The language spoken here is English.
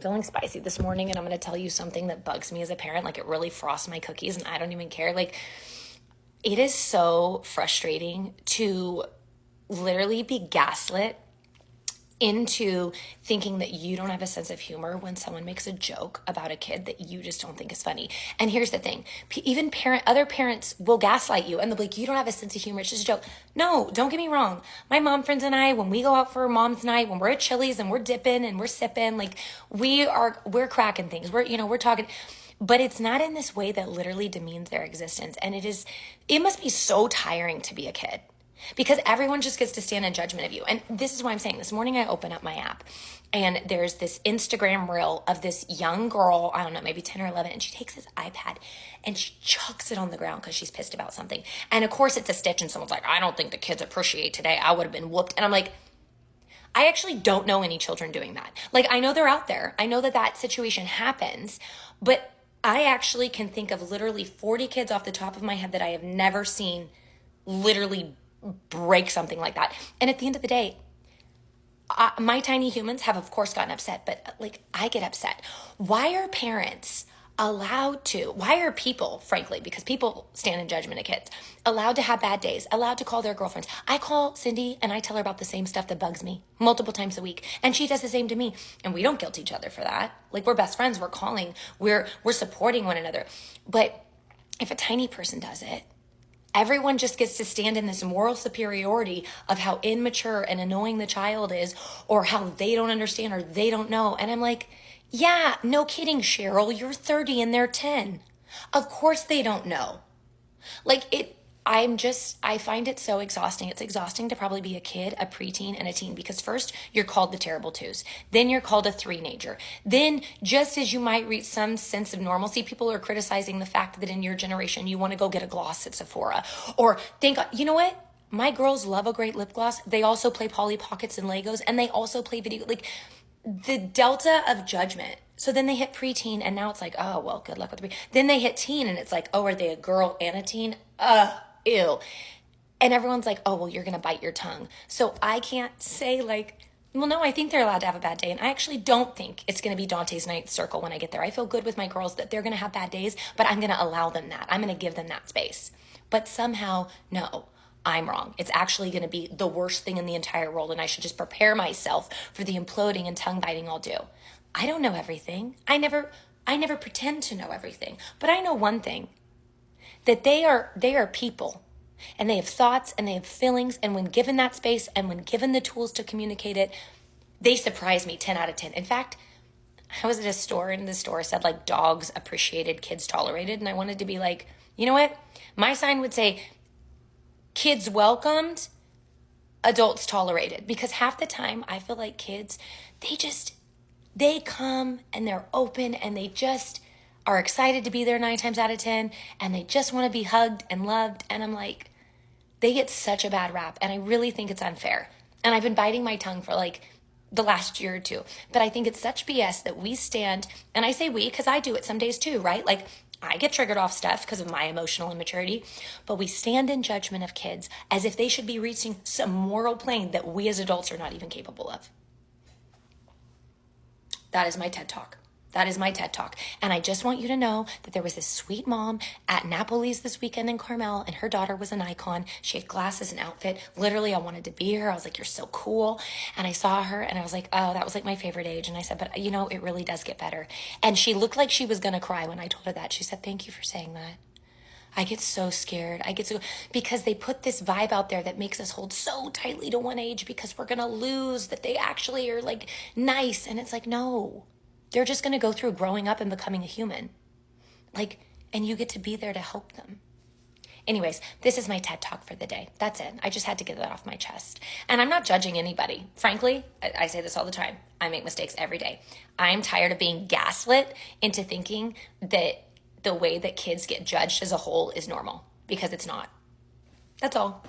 feeling spicy this morning, and I'm going to tell you something that bugs me as a parent. Like, it really frosts my cookies, and I don't even care. Like, it is so frustrating to literally be gaslit into thinking that you don't have a sense of humor when someone makes a joke about a kid that you just don't think is funny. And here's the thing, even other parents will gaslight you and they'll be like, you don't have a sense of humor, it's just a joke. No, don't get me wrong. My mom friends and I, when we go out for mom's night, when we're at Chili's and we're dipping and we're sipping, like we're cracking things. We're talking, but it's not in this way that literally demeans their existence. And it must be so tiring to be a kid, because everyone just gets to stand in judgment of you. And this is why I'm saying, this morning I open up my app and there's this Instagram reel of this young girl, I don't know, maybe 10 or 11, and she takes this iPad and she chucks it on the ground because she's pissed about something. And of course it's a stitch, and someone's like, I don't think the kids appreciate today. I would have been whooped. And I'm like, I actually don't know any children doing that. Like, I know they're out there. I know that situation happens, but I actually can think of literally 40 kids off the top of my head that I have never seen literally break something like that. And at the end of the day, my tiny humans have of course gotten upset, but like, I get upset. Why are parents why are people, frankly, because people stand in judgment of kids, allowed to have bad days, allowed to call their girlfriends? I call Cindy and I tell her about the same stuff that bugs me multiple times a week, and she does the same to me, and we don't guilt each other for that. Like, we're best friends, we're calling, we're supporting one another. But if a tiny person does it, everyone just gets to stand in this moral superiority of how immature and annoying the child is, or how they don't understand or they don't know. And I'm like, yeah, no kidding, Cheryl. You're 30 and they're 10. Of course they don't know. I find it so exhausting. It's exhausting to probably be a kid, a preteen, and a teen, because first you're called the terrible twos. Then you're called a three-nager. Then, just as you might reach some sense of normalcy, people are criticizing the fact that in your generation you want to go get a gloss at Sephora. Or you know what? My girls love a great lip gloss. They also play Polly Pockets and Legos, and they also play video. Like, the delta of judgment. So then they hit preteen, and now it's like, oh, well, good luck with the Then they hit teen, and it's like, oh, are they a girl and a teen? Ew. And everyone's like, oh, well, you're going to bite your tongue. So I can't say like, well, no, I think they're allowed to have a bad day. And I actually don't think it's going to be Dante's Ninth Circle when I get there. I feel good with my girls that they're going to have bad days, but I'm going to allow them that. I'm going to give them that space. But somehow, no, I'm wrong. It's actually going to be the worst thing in the entire world, and I should just prepare myself for the imploding and tongue biting I'll do. I don't know everything. I never pretend to know everything. But I know one thing, that they are people, and they have thoughts and they have feelings, and when given that space and when given the tools to communicate it, they surprise me 10 out of 10. In fact, I was at a store and the store said like dogs appreciated, kids tolerated, and I wanted to be like, you know what? My sign would say kids welcomed, adults tolerated, because half the time I feel like kids, they come and they're open and they just are excited to be there 9 times out of 10, and they just want to be hugged and loved. And I'm like, they get such a bad rap, and I really think it's unfair. And I've been biting my tongue for like the last year or two, but I think it's such BS that we stand, and I say we because I do it some days too, right? Like, I get triggered off stuff because of my emotional immaturity, but we stand in judgment of kids as if they should be reaching some moral plane that we as adults are not even capable of. That is my TED Talk. That is my TED Talk. And I just want you to know that there was this sweet mom at Napoli's this weekend in Carmel, and her daughter was an icon. She had glasses and outfit. Literally, I wanted to be her. I was like, you're so cool. And I saw her and I was like, oh, that was like my favorite age. And I said, but you know, it really does get better. And she looked like she was going to cry when I told her that. She said, thank you for saying that. I get so scared. Because they put this vibe out there that makes us hold so tightly to one age because we're going to lose that they actually are like nice. And it's like, no. They're just going to go through growing up and becoming a human. And you get to be there to help them. Anyways, this is my TED Talk for the day. That's it. I just had to get that off my chest. And I'm not judging anybody. Frankly, I say this all the time. I make mistakes every day. I'm tired of being gaslit into thinking that the way that kids get judged as a whole is normal, because it's not. That's all.